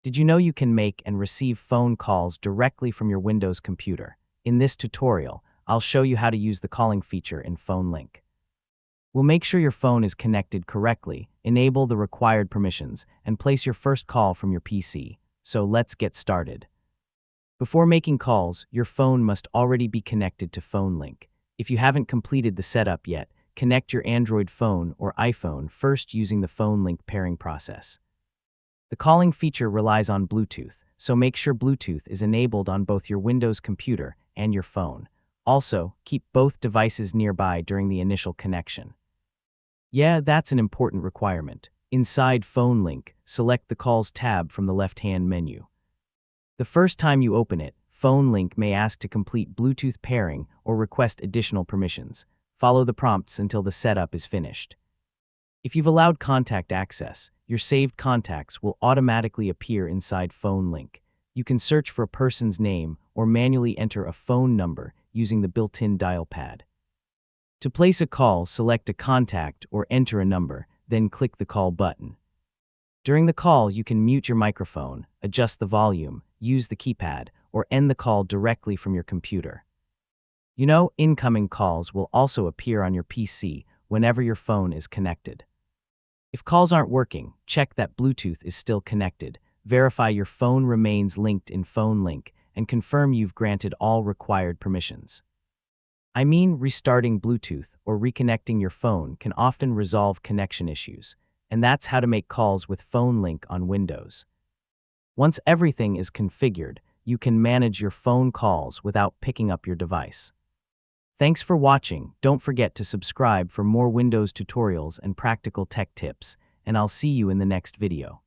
Did you know you can make and receive phone calls directly from your Windows computer? In this tutorial, I'll show you how to use the calling feature in PhoneLink. We'll make sure your phone is connected correctly, enable the required permissions, and place your first call from your PC. So let's get started. Before making calls, your phone must already be connected to PhoneLink. If you haven't completed the setup yet, connect your Android phone or iPhone first using the PhoneLink pairing process. The calling feature relies on Bluetooth, so make sure Bluetooth is enabled on both your Windows computer and your phone. Also, keep both devices nearby during the initial connection. Yeah, that's an important requirement. Inside PhoneLink, select the Calls tab from the left-hand menu. The first time you open it, PhoneLink may ask to complete Bluetooth pairing or request additional permissions. Follow the prompts until the setup is finished. If you've allowed contact access, your saved contacts will automatically appear inside PhoneLink. You can search for a person's name or manually enter a phone number using the built-in dial pad. To place a call, select a contact or enter a number, then click the call button. During the call, you can mute your microphone, adjust the volume, use the keypad, or end the call directly from your computer. You know, incoming calls will also appear on your PC whenever your phone is connected. If calls aren't working, check that Bluetooth is still connected, verify your phone remains linked in PhoneLink, and confirm you've granted all required permissions. I mean, restarting Bluetooth or reconnecting your phone can often resolve connection issues, and that's how to make calls with PhoneLink on Windows. Once everything is configured, you can manage your phone calls without picking up your device. Thanks for watching. Don't forget to subscribe for more Windows tutorials and practical tech tips, and I'll see you in the next video.